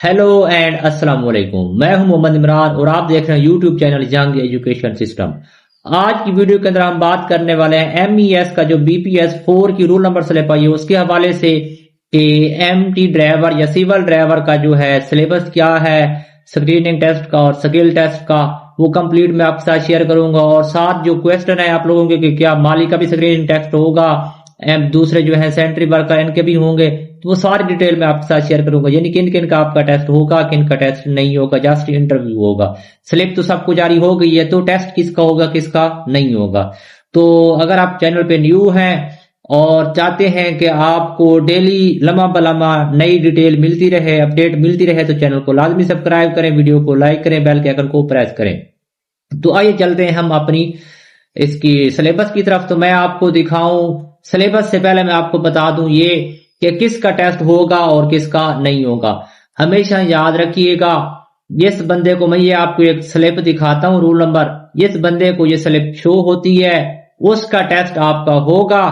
Hello and अस्सलाम वालेकुम। मैं हूं मोहम्मद इमरान और आप देख रहे हैं यूट्यूब चैनल जंग एजुकेशन सिस्टम। आज की वीडियो के अंदर हम बात करने वाले हैं एमईएस का जो बीपीएस 4 की रूल नंबर स्लिप आई है उसके हवाले से कि एमटी ड्राइवर या सिविल ड्राइवर का जो है सिलेबस क्या है, स्क्रीनिंग टेस्ट का और स्किल टेस्ट का, वो कंप्लीट मैं आपके साथ शेयर करूंगा। और साथ जो क्वेश्चन है आप लोगों के कि क्या माली का भी स्क्रीनिंग टेस्ट होगा, दूसरे जो है सेंट्री वर्कर इनके भी होंगे, तो वो सारी डिटेल में आपके साथ शेयर करूंगा। यानी किन किन का आपका टेस्ट होगा, किन का टेस्ट नहीं होगा, जस्ट इंटरव्यू होगा। स्लिप तो सबको जारी हो गई है, तो टेस्ट किसका होगा किसका नहीं होगा। तो अगर आप चैनल पे न्यू हैं और चाहते हैं कि आपको डेली लम्हा बलम्हा नई डिटेल मिलती रहे, अपडेट मिलती रहे, तो चैनल को लाजमी सब्सक्राइब करें, वीडियो को लाइक करें, बेल के आइकन को प्रेस करें। तो आइए चलते हैं हम अपनी इसकी सिलेबस की तरफ। तो मैं आपको दिखाऊं, सिलेबस से पहले मैं आपको बता दूं ये कि किसका टेस्ट होगा और किसका नहीं होगा। हमेशा याद रखिएगा, जिस बंदे को मैं ये आपको एक स्लिप दिखाता हूं रूल नंबर, जिस बंदे को ये स्लिप शो होती है उसका टेस्ट आपका होगा,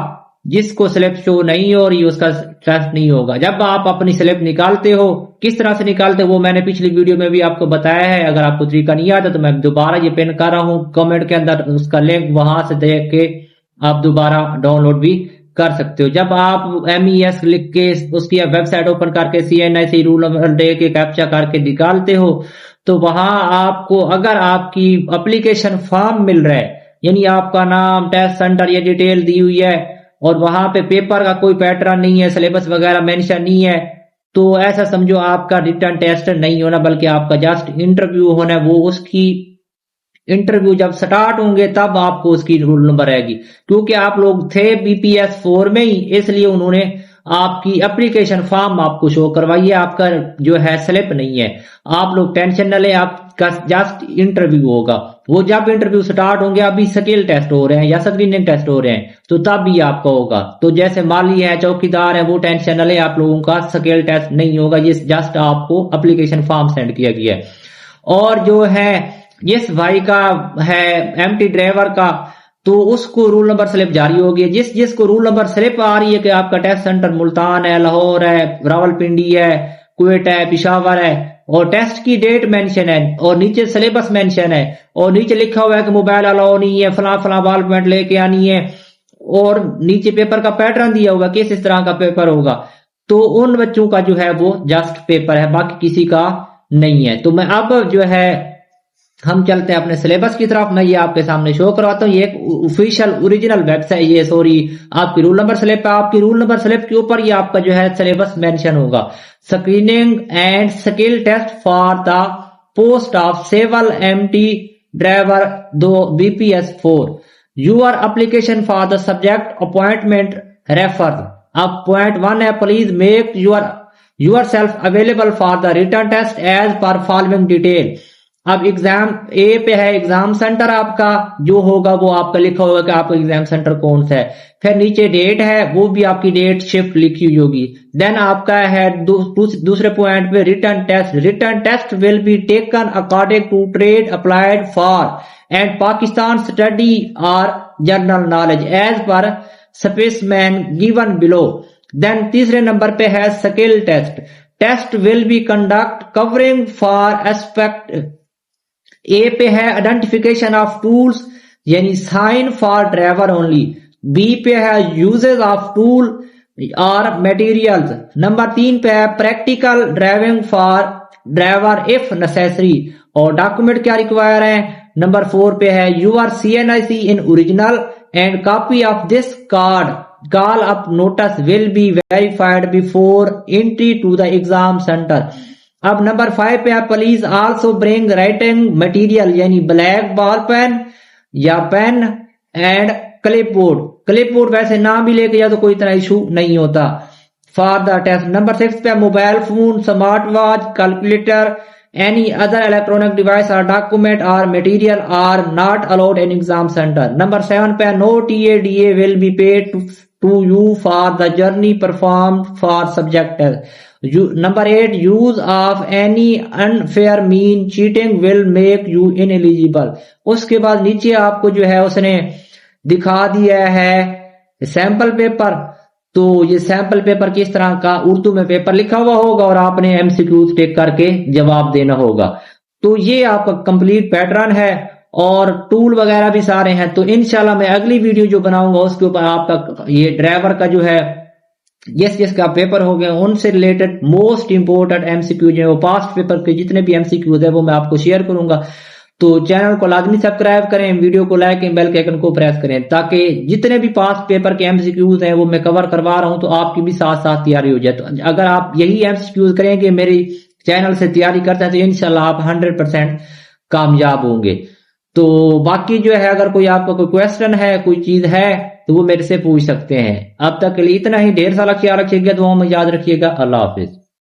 जिसको स्लिप शो नहीं हो रही उसका टेस्ट नहीं होगा। जब आप अपनी स्लिप निकालते हो, किस तरह से निकालते हो वो मैंने पिछली वीडियो में भी आपको बताया है। अगर आपको तरीका नहीं आता तो मैं दोबारा ये पिन कर रहा हूं कमेंट के अंदर, उसका लिंक वहां से देख के आप दोबारा डाउनलोड भी कर सकते हो। जब आप एमईएस लिख के उसकी वेबसाइट ओपन करके सीएनआईसी रूल नंबर डे के कैप्चा करके निकालते हो, तो वहां आपको अगर आपकी एप्लीकेशन फॉर्म मिल रहा है, यानी आपका नाम, टेस्ट सेंटर, ये डिटेल दी हुई है और वहां पे पेपर का कोई पैटर्न नहीं है, सिलेबस वगैरह मेंशन नहीं है, तो ऐसा समझो आपका रिटर्न टेस्ट नहीं होना बल्कि आपका जस्ट इंटरव्यू होना है। वो उसकी इंटरव्यू जब स्टार्ट होंगे तब आपको उसकी रूल नंबर आएगी। क्योंकि आप लोग थे बीपीएस 4 में ही, इसलिए उन्होंने आपकी एप्लीकेशन फॉर्म आपको शो करवाई है, आपका जो है स्लिप नहीं है। आप लोग टेंशन न लें, आपका जस्ट इंटरव्यू होगा। वो जब इंटरव्यू स्टार्ट होंगे, अभी स्किल टेस्ट हो रहे हैं या स्क्रीनिंग टेस्ट हो रहे हैं, तो तब भी आपका होगा। तो जैसे माली है, चौकीदार है, वो टेंशन न लें, आप लोगों का स्किल टेस्ट नहीं होगा, ये जस्ट आपको एप्लीकेशन फॉर्म सेंड किया गया है। और जो है जिस भाई का है एमटी ड्राइवर का, तो उसको रूल नंबर स्लिप जारी होगी। जिसको रूल नंबर स्लिप आ रही है कि आपका टेस्ट सेंटर मुल्तान है, लाहौर है, रावलपिंडी है, कुवैत है, पिशावर है, और टेस्ट की डेट मेंशन है और नीचे सिलेबस मेंशन है और नीचे लिखा हुआ है कि मोबाइल अलाउ नहीं है, फला फला बॉल पॉइंट लेके आनी है, और नीचे पेपर का पैटर्न दिया होगा किस इस तरह का पेपर होगा, तो उन बच्चों का जो है वो जस्ट पेपर है, बाकी किसी का नहीं है। तो मैं अब जो है हम चलते हैं अपने सिलेबस की तरफ। मैं ये आपके सामने शो करवाता हूँ, ये एक ऑफिशियल ओरिजिनल वेबसाइट, ये सॉरी आपकी रूल नंबर स्लिप है। आपकी रूल नंबर स्लिप के ऊपर ये आपका जो है सिलेबस मेंशन होगा, screening and skill test for the post of civil MT driver 2 BPS 4, your application for the subject appointment refer. अब पॉइंट 1 है, please make yourself available for the return test as per following detail. अब exam A पे है, exam centre आपका जो होगा वो आपका लिखा होगा कि आपका एग्जाम सेंटर कौन सा है। फिर नीचे डेट है, वो भी आपकी डेट शिफ्ट लिखी हुई होगी। देन आपका है दूसरे पॉइंट पे return test will be taken according to trade applied for and Pakistan study और general knowledge as per specimen given below. Then तीसरे नंबर पे है skill test will be conduct covering four aspect. A पे है आइडेंटिफिकेशन ऑफ टूल्स, यानी sign for driver only. B पे है यूजेस ऑफ टूल और मटेरियल्स। नंबर 3 पे है practical driving for driver if necessary, और डॉक्यूमेंट क्या रिक्वायर है। नंबर 4 पे है your CNIC in original and copy of this card call up notice will be verified before entry to the exam centre. अब number 5 पे आप please also bring writing material, यानी black ball pen या pen and clipboard वैसे ना भी लेके जाओ तो कोई इतना इशू नहीं होता फॉर द टेस्ट। नंबर 6 पे mobile phone, smart watch, calculator, any other electronic device और डॉक्यूमेंट और material are not allowed in exam centre. Number 7 पे no TADA will be paid to you for the journey perform for subject. Number 8 use of any unfair mean cheating will make you ineligible. उसके बाद नीचे आपको जो है उसने दिखा दिया है सैंपल पेपर, तो ये सैंपल पेपर किस तरह का उर्दू में पेपर लिखा हुआ होगा और आपने एमसीक्यूज टेक करके जवाब देना होगा। तो ये आपका कंप्लीट पैटर्न है और टूल वगैरह भी सारे हैं। तो इंशाल्लाह मैं अगली वीडियो जो बनाऊंगा उसके ऊपर आपका ये ड्राइवर का जो है जिसका पेपर हो गया उनसे रिलेटेड मोस्ट इंपोर्टेंट एमसीक्यू जो है वो पास्ट पेपर के जितने भी एमसीक्यूज है वो मैं आपको शेयर करूंगा। तो चैनल को लाजमी सब्सक्राइब करें, वीडियो को लाइक करें, बेल के आइकन को प्रेस करें ताकि जितने भी पास्ट पेपर के एमसीक्यूज हैं वो मैं कवर करवा रहा हूं तो आपकी भी साथ साथ तैयारी हो जाए। तो अगर आप यही एमसीक्यूज करेंगे मेरी चैनल से तैयारी करते हैं तो इंशाल्लाह आप 100% कामयाब होंगे। तो बाकी जो है अगर कोई आपका कोई क्वेश्चन है कोई चीज है तो वो मेरे से पूछ सकते हैं। अब तक के लिए इतना ही, ढेर सारा ख्याल रखिएगा, दुआओं में याद रखिएगा। अल्लाह हाफिज।